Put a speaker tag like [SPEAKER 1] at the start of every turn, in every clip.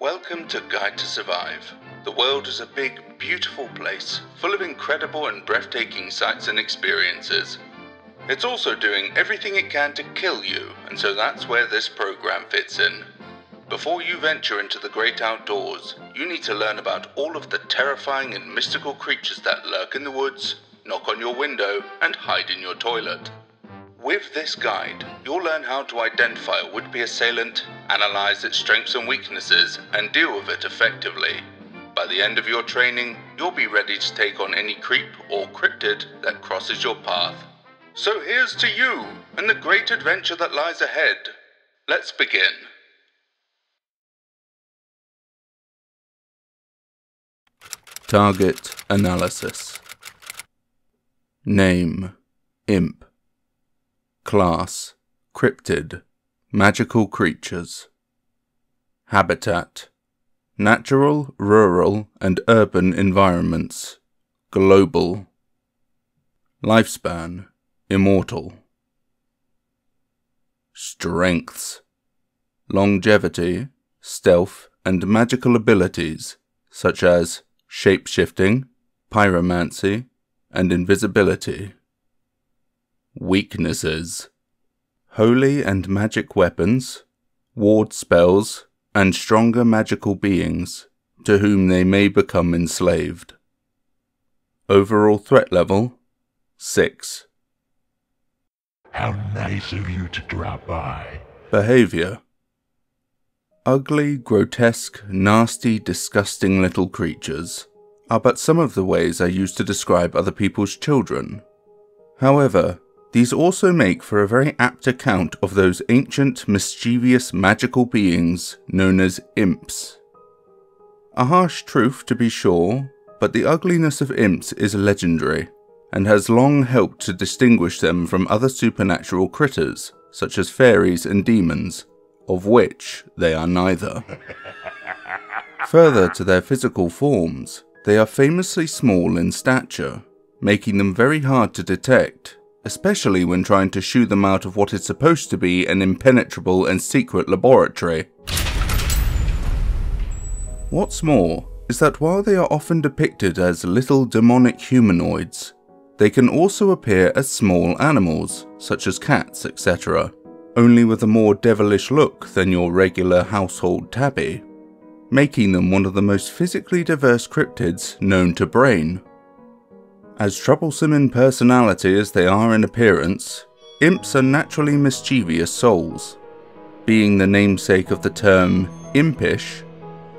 [SPEAKER 1] Welcome to Guide to Survive. The world is a big, beautiful place, full of incredible and breathtaking sights and experiences. It's also doing everything it can to kill you, and so that's where this program fits in. Before you venture into the great outdoors, you need to learn about all of the terrifying and mystical creatures that lurk in the woods, knock on your window, and hide in your toilet. With this guide, you'll learn how to identify a would-be assailant, analyze its strengths and weaknesses, and deal with it effectively. By the end of your training, you'll be ready to take on any creep or cryptid that crosses your path. So here's to you, and the great adventure that lies ahead. Let's begin.
[SPEAKER 2] Target analysis. Name: Imp. Class: Cryptid, magical creatures. Habitat: natural, rural, and urban environments. Global. Lifespan: immortal. Strengths: longevity, stealth, and magical abilities, such as shape-shifting, pyromancy, and invisibility. Weaknesses: holy and magic weapons, ward spells, and stronger magical beings, to whom they may become enslaved. Overall threat level: 6.
[SPEAKER 3] How nice of you to drop by.
[SPEAKER 2] Behavior: ugly, grotesque, nasty, disgusting little creatures are but some of the ways I use to describe other people's children. However, these also make for a very apt account of those ancient, mischievous, magical beings known as imps. A harsh truth, to be sure, but the ugliness of imps is legendary, and has long helped to distinguish them from other supernatural critters, such as fairies and demons, of which they are neither. Further to their physical forms, they are famously small in stature, making them very hard to detect, especially when trying to shoo them out of what is supposed to be an impenetrable and secret laboratory. What's more, is that while they are often depicted as little demonic humanoids, they can also appear as small animals, such as cats, etc., only with a more devilish look than your regular household tabby, making them one of the most physically diverse cryptids known to brain. As troublesome in personality as they are in appearance, imps are naturally mischievous souls. Being the namesake of the term impish,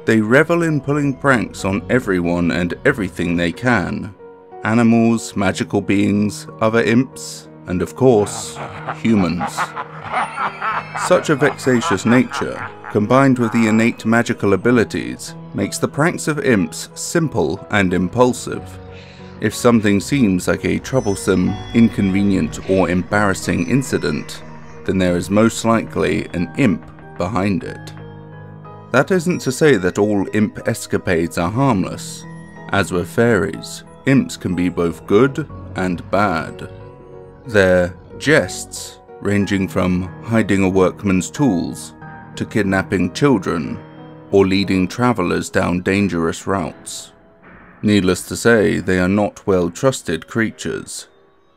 [SPEAKER 2] they revel in pulling pranks on everyone and everything they can. Animals, magical beings, other imps, and of course, humans. Such a vexatious nature, combined with the innate magical abilities, makes the pranks of imps simple and impulsive. If something seems like a troublesome, inconvenient, or embarrassing incident, then there is most likely an imp behind it. That isn't to say that all imp escapades are harmless. As with fairies, imps can be both good and bad. Their jests, ranging from hiding a workman's tools, to kidnapping children, or leading travelers down dangerous routes. Needless to say, they are not well-trusted creatures,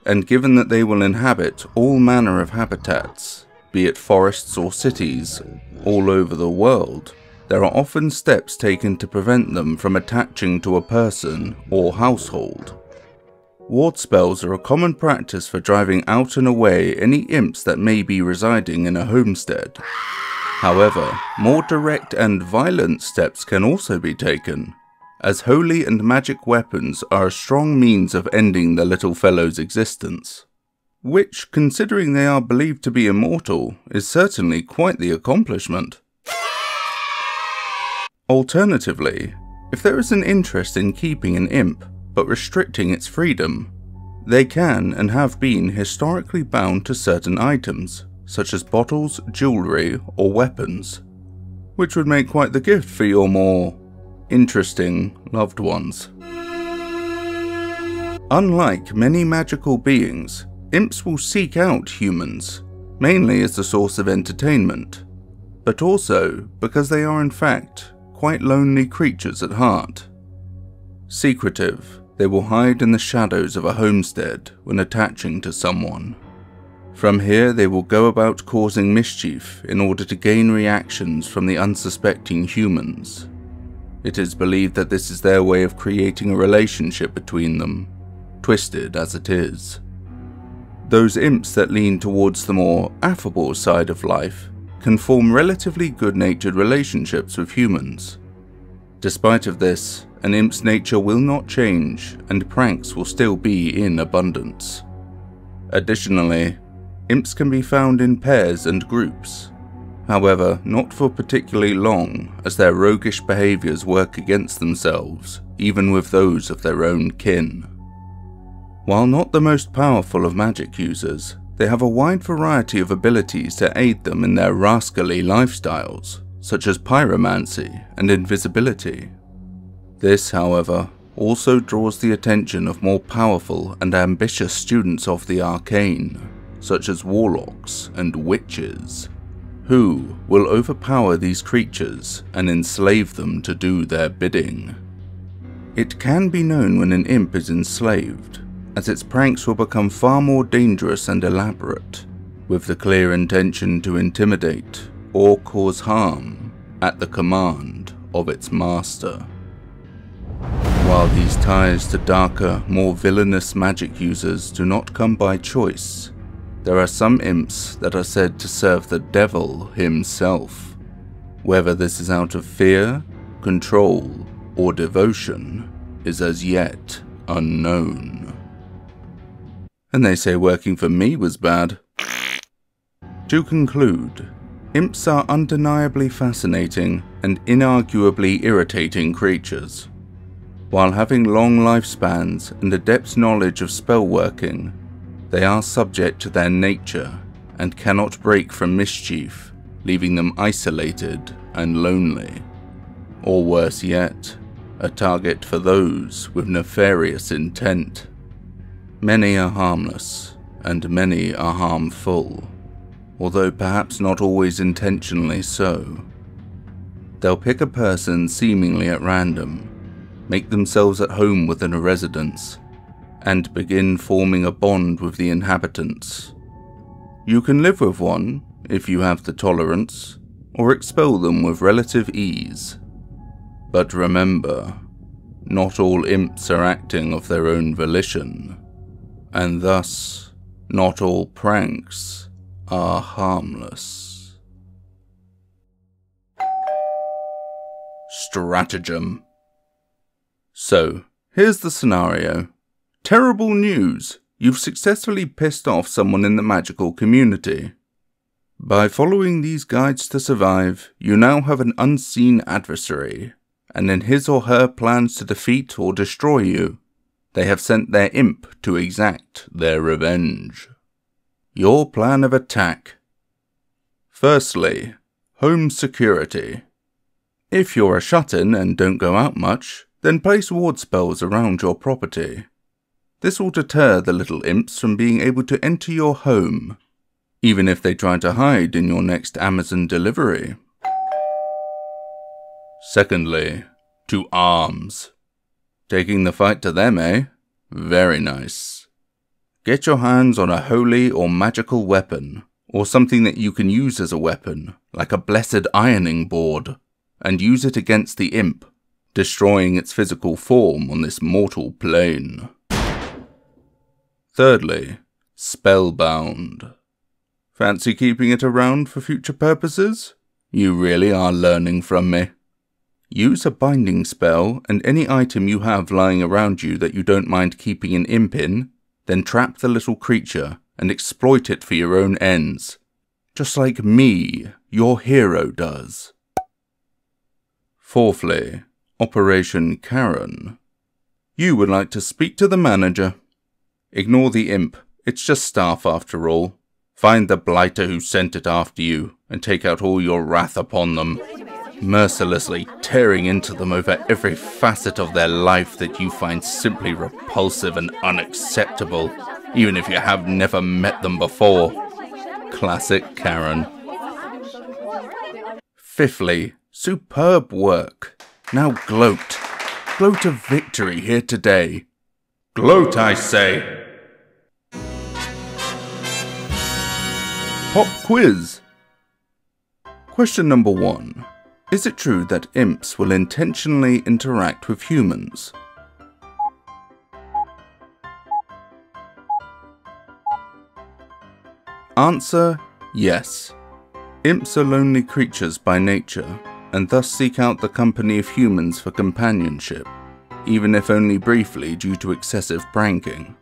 [SPEAKER 2] and given that they will inhabit all manner of habitats, be it forests or cities, all over the world, there are often steps taken to prevent them from attaching to a person or household. Ward spells are a common practice for driving out and away any imps that may be residing in a homestead. However, more direct and violent steps can also be taken, as holy and magic weapons are a strong means of ending the little fellow's existence. Which, considering they are believed to be immortal, is certainly quite the accomplishment. Alternatively, if there is an interest in keeping an imp, but restricting its freedom, they can and have been historically bound to certain items, such as bottles, jewellery, or weapons, which would make quite the gift for your more interesting loved ones. Unlike many magical beings, imps will seek out humans, mainly as a source of entertainment, but also because they are in fact quite lonely creatures at heart. Secretive, they will hide in the shadows of a homestead when attaching to someone. From here, they will go about causing mischief in order to gain reactions from the unsuspecting humans. It is believed that this is their way of creating a relationship between them, twisted as it is. Those imps that lean towards the more affable side of life can form relatively good-natured relationships with humans. Despite of this, an imp's nature will not change and pranks will still be in abundance. Additionally, imps can be found in pairs and groups. However, not for particularly long, as their roguish behaviours work against themselves, even with those of their own kin. While not the most powerful of magic users, they have a wide variety of abilities to aid them in their rascally lifestyles, such as pyromancy and invisibility. This, however, also draws the attention of more powerful and ambitious students of the arcane, such as warlocks and witches, who will overpower these creatures and enslave them to do their bidding. It can be known when an imp is enslaved, as its pranks will become far more dangerous and elaborate, with the clear intention to intimidate or cause harm at the command of its master. While these ties to darker, more villainous magic users do not come by choice, there are some imps that are said to serve the devil himself. Whether this is out of fear, control, or devotion is as yet unknown. And they say working for me was bad. To conclude, imps are undeniably fascinating and inarguably irritating creatures. While having long lifespans and adept knowledge of spell working, they are subject to their nature and cannot break from mischief, leaving them isolated and lonely. Or worse yet, a target for those with nefarious intent. Many are harmless, and many are harmful, although perhaps not always intentionally so. They'll pick a person seemingly at random, make themselves at home within a residence, and begin forming a bond with the inhabitants. You can live with one, if you have the tolerance, or expel them with relative ease. But remember, not all imps are acting of their own volition, and thus, not all pranks are harmless. Stratagem. So, here's the scenario. Terrible news! You've successfully pissed off someone in the magical community. By following these guides to survive, you now have an unseen adversary, and in his or her plans to defeat or destroy you, they have sent their imp to exact their revenge. Your plan of attack. Firstly, home security. If you're a shut-in and don't go out much, then place ward spells around your property. This will deter the little imps from being able to enter your home, even if they try to hide in your next Amazon delivery. Secondly, to arms. Taking the fight to them, eh? Very nice. Get your hands on a holy or magical weapon, or something that you can use as a weapon, like a blessed ironing board, and use it against the imp, destroying its physical form on this mortal plane. Thirdly, spellbound. Fancy keeping it around for future purposes? You really are learning from me. Use a binding spell and any item you have lying around you that you don't mind keeping an imp in, then trap the little creature and exploit it for your own ends, just like me, your hero, does. Fourthly, Operation Karen. You would like to speak to the manager. Ignore the imp, it's just staff after all. Find the blighter who sent it after you, and take out all your wrath upon them, mercilessly tearing into them over every facet of their life that you find simply repulsive and unacceptable, even if you have never met them before. Classic Karen. Fifthly, Superb work. Now gloat. Gloat of victory here today. Gloat, I say. Pop quiz. Question number 1. Is it true that imps will intentionally interact with humans? Answer: yes. Imps are lonely creatures by nature, and thus seek out the company of humans for companionship, even if only briefly due to excessive pranking.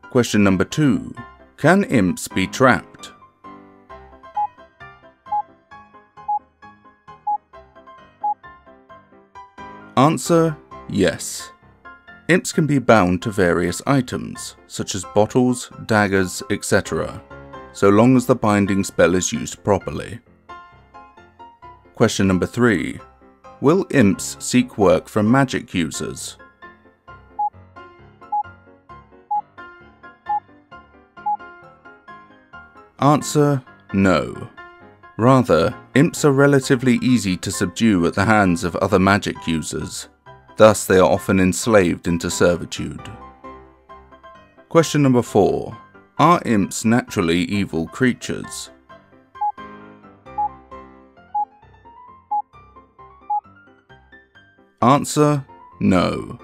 [SPEAKER 2] Question number 2. Can imps be trapped? Answer: yes. Imps can be bound to various items, such as bottles, daggers, etc., so long as the binding spell is used properly. Question number 3. Will imps seek work from magic users? Answer: no. Rather, imps are relatively easy to subdue at the hands of other magic users. Thus, they are often enslaved into servitude. Question number 4. Are imps naturally evil creatures? Answer: no.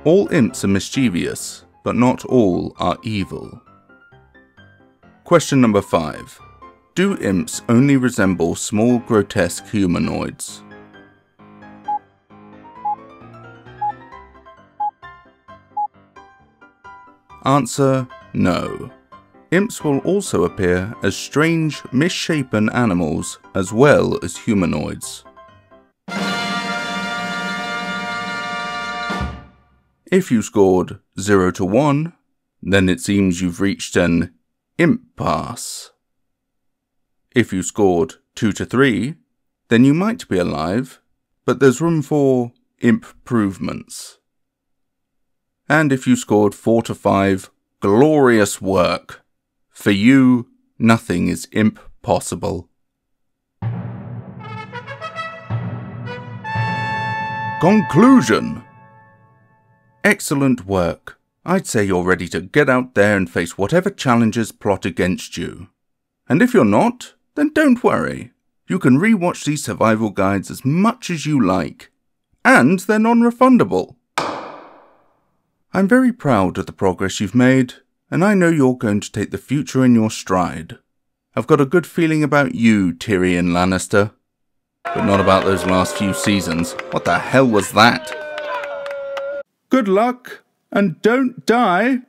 [SPEAKER 2] All imps are mischievous, but not all are evil. Question number 5. Do imps only resemble small, grotesque humanoids? Answer: no. Imps will also appear as strange, misshapen animals as well as humanoids. If you scored 0 to 1, then it seems you've reached an imp pass. If you scored 2 to 3, then you might be alive, but there's room for improvements. And if you scored 4 to 5, glorious work. For you, nothing is imp possible. Conclusion. Excellent work. I'd say you're ready to get out there and face whatever challenges plot against you. And if you're not, then don't worry. You can re-watch these survival guides as much as you like. And they're non-refundable. I'm very proud of the progress you've made, and I know you're going to take the future in your stride. I've got a good feeling about you, Tyrion Lannister. But not about those last few seasons. What the hell was that? Good luck, and don't die.